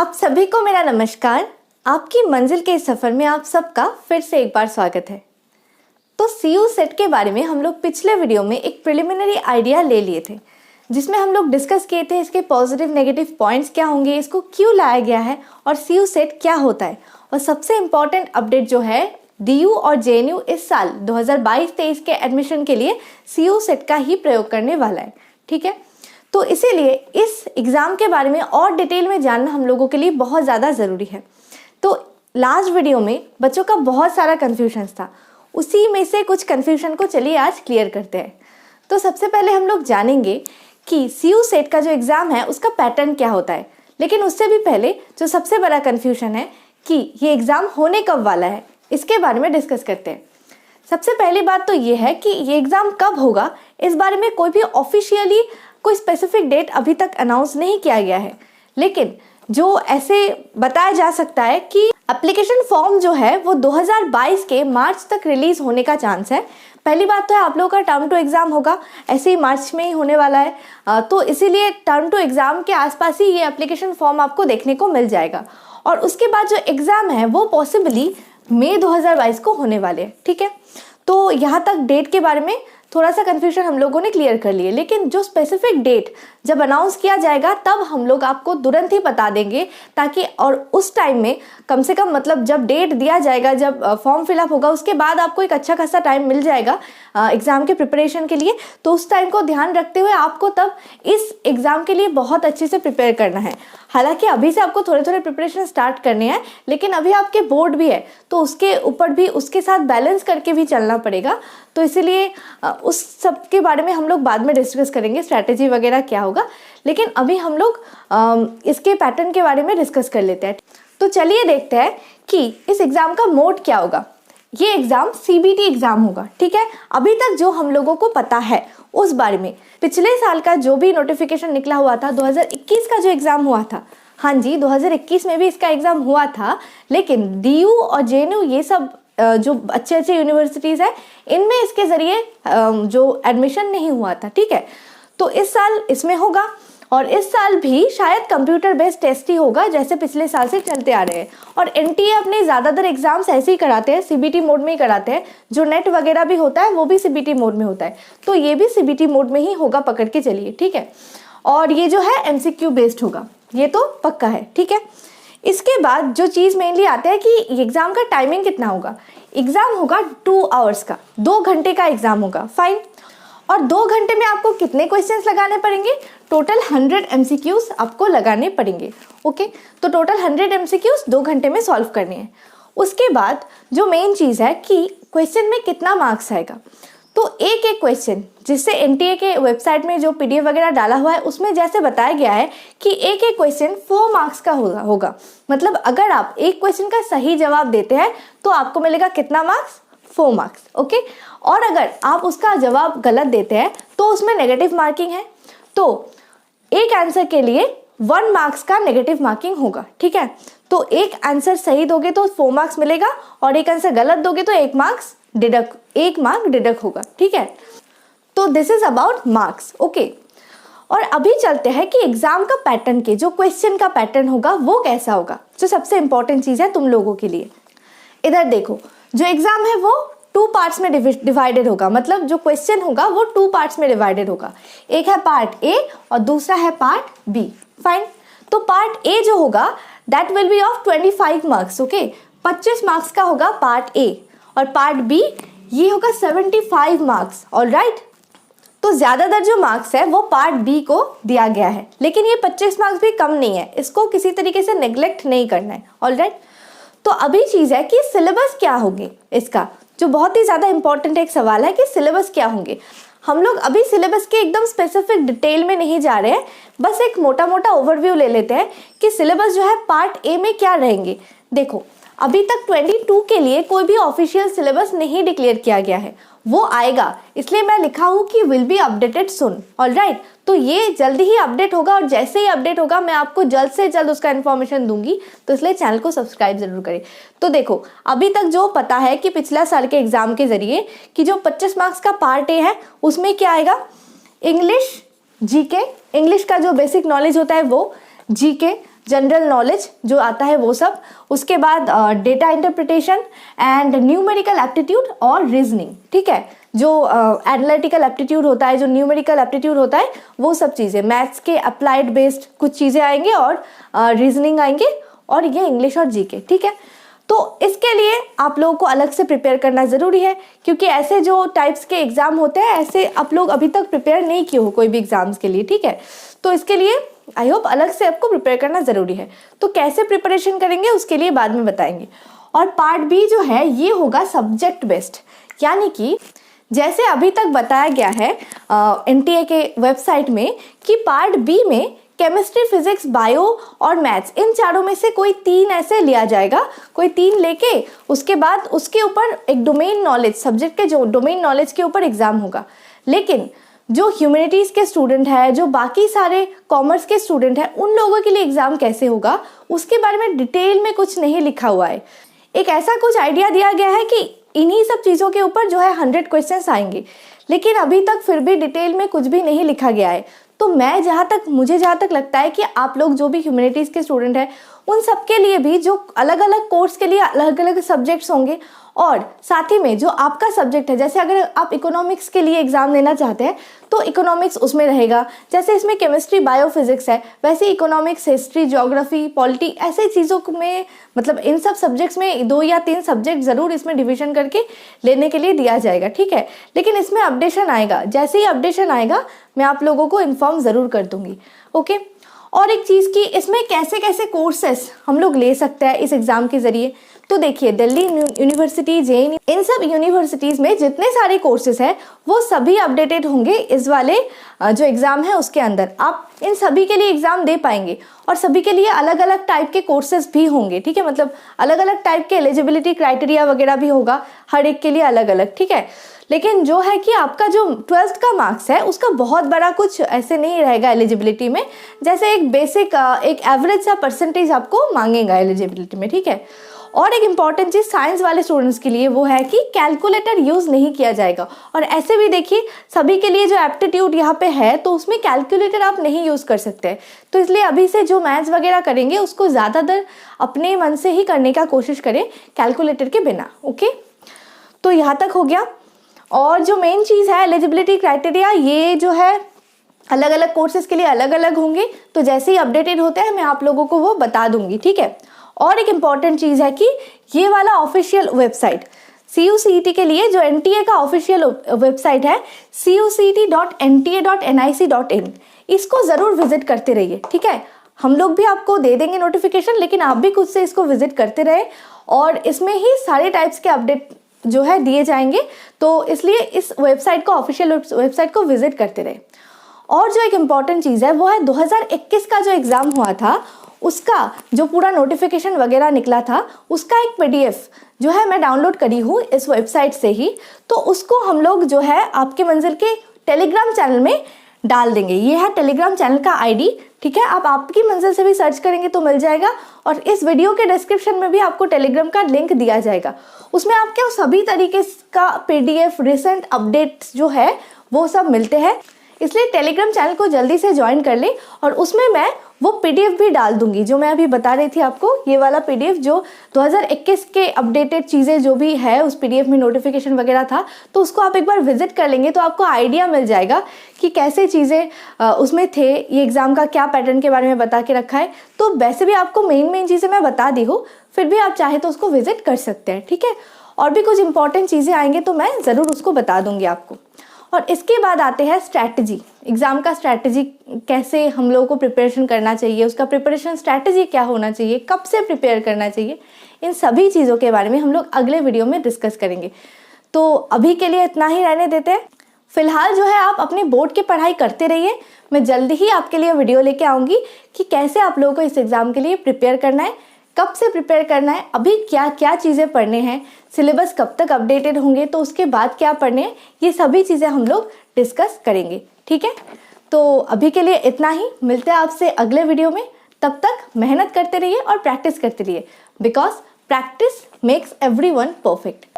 आप सभी को मेरा नमस्कार। आपकी मंजिल के इस सफ़र में आप सबका फिर से एक बार स्वागत है। तो CU सेट के बारे में हम लोग पिछले वीडियो में एक प्रिलिमिनरी आइडिया ले लिए थे, जिसमें हम लोग डिस्कस किए थे इसके पॉजिटिव नेगेटिव पॉइंट्स क्या होंगे, इसको क्यों लाया गया है और CU सेट क्या होता है। और सबसे इम्पॉर्टेंट अपडेट जो है, DU और JNU इस साल 2022-23 के एडमिशन के लिए CU सेट का ही प्रयोग करने वाला है। ठीक है, तो इसीलिए इस एग्ज़ाम के बारे में और डिटेल में जानना हम लोगों के लिए बहुत ज़्यादा ज़रूरी है। तो लास्ट वीडियो में बच्चों का बहुत सारा कन्फ्यूजन था, उसी में से कुछ कन्फ्यूजन को चलिए आज क्लियर करते हैं। तो सबसे पहले हम लोग जानेंगे कि CU सेट का जो एग्ज़ाम है उसका पैटर्न क्या होता है। लेकिन उससे भी पहले जो सबसे बड़ा कन्फ्यूजन है कि ये एग्ज़ाम होने कब वाला है, इसके बारे में डिस्कस करते हैं। सबसे पहली बात तो ये है कि ये एग्ज़ाम कब होगा, इस बारे में कोई भी ऑफिशियली कोई स्पेसिफिक डेट अभी तक अनाउंस नहीं किया गया है। लेकिन जो ऐसे बताया जा सकता है कि एप्लीकेशन फॉर्म जो है वो 2022 के मार्च तक रिलीज़ होने का चांस है। पहली बात तो है आप लोगों का टर्म टू एग्ज़ाम होगा, ऐसे ही मार्च में ही होने वाला है, तो इसीलिए टर्म टू एग्ज़ाम के आसपास ही ये एप्लीकेशन फॉर्म आपको देखने को मिल जाएगा। और उसके बाद जो एग्ज़ाम है वो पॉसिबली मई 2022 को होने वाले हैं। ठीक है, तो यहाँ तक डेट के बारे में थोड़ा सा कन्फ्यूजन हम लोगों ने क्लियर कर लिए। लेकिन जो स्पेसिफिक डेट जब अनाउंस किया जाएगा तब हम लोग आपको तुरंत ही बता देंगे, ताकि और उस टाइम में कम से कम मतलब जब डेट दिया जाएगा, जब फॉर्म फिलअप होगा, उसके बाद आपको एक अच्छा खासा टाइम मिल जाएगा एग्ज़ाम के प्रिपरेशन के लिए। तो उस टाइम को ध्यान रखते हुए आपको तब इस एग्ज़ाम के लिए बहुत अच्छे से प्रिपेयर करना है। हालांकि अभी से आपको थोड़े थोड़े प्रिपरेशन स्टार्ट करने हैं, लेकिन अभी आपके बोर्ड भी है तो उसके ऊपर भी उसके साथ बैलेंस करके भी चलना पड़ेगा। तो इसीलिए उस सब के बारे में हम लोग बाद में डिस्कस करेंगे, स्ट्रैटेजी वगैरह क्या होगा। लेकिन अभी हम लोग इसके पैटर्न के बारे में डिस्कस कर लेते हैं। तो चलिए देखते हैं कि इस एग्ज़ाम का मोड क्या होगा। ये एग्ज़ाम CBT एग्ज़ाम होगा। ठीक है, अभी तक जो हम लोगों को पता है उस बारे में, पिछले साल का जो भी नोटिफिकेशन निकला हुआ था, 2021 का जो एग्ज़ाम हुआ था, हाँ जी 2021 में भी इसका एग्ज़ाम हुआ था। लेकिन DU और JNU ये सब जो अच्छे अच्छे यूनिवर्सिटीज़ हैं, इनमें इसके ज़रिए जो एडमिशन नहीं हुआ था। ठीक है, तो इस साल इसमें होगा और इस साल भी शायद कंप्यूटर बेस्ड टेस्ट ही होगा, जैसे पिछले साल से चलते आ रहे हैं। और NTA अपने ज़्यादातर एग्जाम्स ऐसे ही कराते हैं, CBT मोड में ही कराते हैं। जो नेट वगैरह भी होता है वो भी CBT मोड में होता है, तो ये भी CBT मोड में ही होगा, पकड़ के चलिए। ठीक है, और ये जो है MCQ बेस्ड होगा, ये तो पक्का है। ठीक है, इसके बाद जो चीज़ मेनली आता है कि एग्ज़ाम का टाइमिंग कितना होगा। एग्ज़ाम होगा 2 आवर्स का, 2 घंटे का एग्ज़ाम होगा। फाइन, और 2 घंटे में आपको कितने क्वेश्चंस लगाने पड़ेंगे? टोटल 100 MCQs आपको लगाने पड़ेंगे। ओके, तो टोटल 100 MCQs 2 घंटे में सॉल्व करने हैं। उसके बाद जो मेन चीज़ है कि क्वेश्चन में कितना मार्क्स आएगा। तो एक एक क्वेश्चन, जिससे NTA के वेबसाइट में जो PDF वगैरह डाला हुआ है उसमें जैसे बताया गया है कि एक एक क्वेश्चन 4 मार्क्स का होगा। मतलब अगर आप एक क्वेश्चन का सही जवाब देते हैं तो आपको मिलेगा कितना मार्क्स? 4 मार्क्स। ओके, और अगर आप उसका जवाब गलत देते हैं तो उसमें नेगेटिव मार्किंग है। तो एक आंसर के लिए 1 मार्क्स का नेगेटिव मार्किंग होगा। ठीक है, तो एक आंसर सही दोगे तो 4 मार्क्स मिलेगा और एक आंसर गलत दोगे तो 1 मार्क डिडक्ट होगा। ठीक है, तो this is about marks. Okay, और अभी चलते हैं कि एग्जाम का पैटर्न के जो क्वेश्चन का पैटर्न होगा वो कैसा होगा, जो सबसे इंपॉर्टेंट चीज़ है तुम लोगों के लिए। इधर देखो, जो एग्जाम है वो 2 पार्ट्स में डिवाइडेड होगा। मतलब जो क्वेश्चन होगा वो 2 पार्ट्स में डिवाइडेड होगा। एक है पार्ट A और दूसरा है पार्ट B। फाइन, तो पार्ट A जो होगा that will be of 25 marks. Okay, 25 marks का होगा पार्ट A, और पार्ट B ये होगा 75 मार्क्स। ऑलराइट, तो ज़्यादातर जो मार्क्स है वो पार्ट B को दिया गया है, लेकिन ये 25 मार्क्स भी कम नहीं है, इसको किसी तरीके से नेग्लेक्ट नहीं करना है। ऑलराइट, तो अभी चीज़ है कि सिलेबस क्या होंगे इसका, जो बहुत ही ज़्यादा इंपॉर्टेंट एक सवाल है कि सिलेबस क्या होंगे। हम लोग अभी सिलेबस के एकदम स्पेसिफिक डिटेल में नहीं जा रहे हैं, बस एक मोटा मोटा ओवरव्यू ले लेते हैं कि सिलेबस जो है पार्ट A में क्या रहेंगे। देखो, अभी तक 22 के लिए कोई भी ऑफिशियल सिलेबस नहीं डिक्लेयर किया गया है, वो आएगा, इसलिए मैं लिखा हूँ कि will be updated soon. Alright, तो ये जल्दी ही अपडेट होगा और जैसे ही अपडेट होगा मैं आपको जल्द से जल्द उसका इन्फॉर्मेशन दूंगी, तो इसलिए चैनल को सब्सक्राइब जरूर करें। तो देखो, अभी तक जो पता है कि पिछला साल के एग्जाम के जरिए कि जो 25 मार्क्स का पार्ट A है उसमें क्या आएगा? इंग्लिश, GK, इंग्लिश का जो बेसिक नॉलेज होता है वो, GK, जनरल नॉलेज जो आता है वो सब, उसके बाद data interpretation and numerical aptitude और रीजनिंग, ठीक है। जो एनालिटिकल एप्टीट्यूड होता है, जो न्यूमेरिकल एप्टीट्यूड होता है, वो सब चीज़ें मैथ्स के अप्लाइड बेस्ड कुछ चीज़ें आएंगे और रीजनिंग आएंगे, और ये इंग्लिश और जीके, ठीक है। तो इसके लिए आप लोगों को अलग से प्रिपेयर करना ज़रूरी है, क्योंकि ऐसे जो टाइप्स के एग्ज़ाम होते हैं ऐसे आप लोग अभी तक प्रिपेयर नहीं किए हो कोई भी एग्ज़ाम्स के लिए, ठीक है। तो इसके लिए आई होप अलग से आपको प्रिपेयर करना ज़रूरी है। तो कैसे प्रिपरेशन करेंगे उसके लिए बाद में बताएंगे। और पार्ट बी जो है ये होगा सब्जेक्ट बेस्ड, यानी कि जैसे अभी तक बताया गया है NTA के वेबसाइट में कि पार्ट बी में केमिस्ट्री, फिजिक्स, बायो और मैथ्स, इन चारों में से कोई 3 ऐसे लिया जाएगा। कोई 3 लेके उसके बाद उसके ऊपर एक डोमेन नॉलेज, सब्जेक्ट के जो डोमेन नॉलेज के ऊपर एग्जाम होगा। लेकिन जो ह्यूमैनिटीज़ के स्टूडेंट है, जो बाकी सारे कॉमर्स के स्टूडेंट हैं, उन लोगों के लिए एग्ज़ाम कैसे होगा उसके बारे में डिटेल में कुछ नहीं लिखा हुआ है। एक ऐसा कुछ आइडिया दिया गया है कि इन्हीं सब चीज़ों के ऊपर जो है 100 क्वेश्चंस आएंगे, लेकिन अभी तक फिर भी डिटेल में कुछ भी नहीं लिखा गया है। तो मुझे जहाँ तक लगता है कि आप लोग जो भी ह्यूमैनिटीज़ के स्टूडेंट हैं उन सब के लिए भी जो अलग अलग कोर्स के लिए अलग अलग सब्जेक्ट्स होंगे, और साथ ही में जो आपका सब्जेक्ट है, जैसे अगर आप इकोनॉमिक्स के लिए एग्जाम देना चाहते हैं तो इकोनॉमिक्स उसमें रहेगा। जैसे इसमें केमिस्ट्री, बायो, फिजिक्स है, वैसे इकोनॉमिक्स, हिस्ट्री, ज्योग्राफी, पॉलिटी, ऐसे चीज़ों में मतलब इन सब सब्जेक्ट्स में 2 या 3 सब्जेक्ट ज़रूर इसमें डिवीजन करके लेने के लिए दिया जाएगा, ठीक है। लेकिन इसमें अपडेशन आएगा, जैसे ही अपडेशन आएगा मैं आप लोगों को इन्फॉर्म ज़रूर कर दूँगी, ओके। और एक चीज़ की, इसमें कैसे कैसे कोर्सेस हम लोग ले सकते हैं इस एग्ज़ाम के ज़रिए। तो देखिए, दिल्ली यूनिवर्सिटी, JNU, इन सब यूनिवर्सिटीज़ में जितने सारे कोर्सेज हैं वो सभी अपडेटेड होंगे इस वाले जो एग्ज़ाम है उसके अंदर। आप इन सभी के लिए एग्ज़ाम दे पाएंगे, और सभी के लिए अलग अलग टाइप के कोर्सेज भी होंगे, ठीक है। मतलब अलग अलग टाइप के एलिजिबिलिटी क्राइटेरिया वगैरह भी होगा, हर एक के लिए अलग अलग, ठीक है। लेकिन जो है कि आपका जो 12th का मार्क्स है उसका बहुत बड़ा कुछ ऐसे नहीं रहेगा एलिजिबिलिटी में, जैसे एक बेसिक एक एवरेज सा परसेंटेज आपको मांगेगा एलिजिबिलिटी में, ठीक है। और एक इम्पॉर्टेंट चीज़ साइंस वाले स्टूडेंट्स के लिए वो है कि कैलकुलेटर यूज़ नहीं किया जाएगा। और ऐसे भी देखिए सभी के लिए जो एप्टीट्यूड यहाँ पे है तो उसमें कैलकुलेटर आप नहीं यूज़ कर सकते। तो इसलिए अभी से जो मैथ्स वगैरह करेंगे उसको ज़्यादातर अपने मन से ही करने का कोशिश करें, कैलकुलेटर के बिना, ओके। तो यहाँ तक हो गया। और जो मेन चीज़ है एलिजिबिलिटी क्राइटेरिया, ये जो है अलग अलग कोर्सेज के लिए अलग अलग होंगे, तो जैसे ही अपडेटेड होते हैं मैं आप लोगों को वो बता दूंगी, ठीक है। और एक इम्पॉर्टेंट चीज़ है कि ये वाला ऑफिशियल वेबसाइट CUCET के लिए जो NTA का ऑफिशियल वेबसाइट है cucet.nta.nic.in, इसको ज़रूर विजिट करते रहिए, ठीक है। हम लोग भी आपको दे देंगे नोटिफिकेशन, लेकिन आप भी खुद से इसको विजिट करते रहे, और इसमें ही सारे टाइप्स के अपडेट जो है दिए जाएंगे। तो इसलिए इस वेबसाइट को, ऑफिशियल वेबसाइट को विजिट करते रहे। और जो एक इम्पॉर्टेंट चीज़ है वो है 2021 का जो एग्ज़ाम हुआ था उसका जो पूरा नोटिफिकेशन वगैरह निकला था उसका एक PDF जो है मैं डाउनलोड करी हूँ इस वेबसाइट से ही। तो उसको हम लोग जो है आपके मंजिल के टेलीग्राम चैनल में डाल देंगे। ये है टेलीग्राम चैनल का ID, ठीक है। आप आपकी मंजिल से भी सर्च करेंगे तो मिल जाएगा, और इस वीडियो के डिस्क्रिप्शन में भी आपको टेलीग्राम का लिंक दिया जाएगा। उसमें आपके सभी तरीके का PDF, रिसेंट अपडेट्स जो है वो सब मिलते हैं। इसलिए टेलीग्राम चैनल को जल्दी से ज्वाइन कर ले, और उसमें मैं वो PDF भी डाल दूंगी जो मैं अभी बता रही थी आपको। ये वाला PDF जो 2021 के अपडेटेड चीज़ें जो भी है उस PDF में नोटिफिकेशन वगैरह था, तो उसको आप एक बार विजिट कर लेंगे तो आपको आइडिया मिल जाएगा कि कैसे चीज़ें उसमें थे। ये एग्ज़ाम का क्या पैटर्न के बारे में बता के रखा है। तो वैसे भी आपको मेन चीज़ें मैं बता दी हूँ, फिर भी आप चाहे तो उसको विजिट कर सकते हैं, ठीक है। और भी कुछ इंपॉर्टेंट चीज़ें आएंगे तो मैं ज़रूर उसको बता दूंगी आपको। और इसके बाद आते हैं स्ट्रैटेजी, एग्ज़ाम का स्ट्रैटेजी, कैसे हम लोगों को प्रिपरेशन करना चाहिए, उसका प्रिपरेशन स्ट्रैटेजी क्या होना चाहिए, कब से प्रिपेयर करना चाहिए, इन सभी चीज़ों के बारे में हम लोग अगले वीडियो में डिस्कस करेंगे। तो अभी के लिए इतना ही रहने देते हैं। फिलहाल जो है आप अपने बोर्ड की पढ़ाई करते रहिए। मैं जल्दी ही आपके लिए वीडियो लेके आऊँगी कि कैसे आप लोगों को इस एग्ज़ाम के लिए प्रिपेयर करना है, कब से प्रिपेयर करना है, अभी क्या क्या चीज़ें पढ़ने हैं, सिलेबस कब तक अपडेटेड होंगे, तो उसके बाद क्या पढ़ने हैं, ये सभी चीज़ें हम लोग डिस्कस करेंगे, ठीक है। तो अभी के लिए इतना ही, मिलते हैं आपसे अगले वीडियो में। तब तक मेहनत करते रहिए और प्रैक्टिस करते रहिए, because practice makes everyone perfect.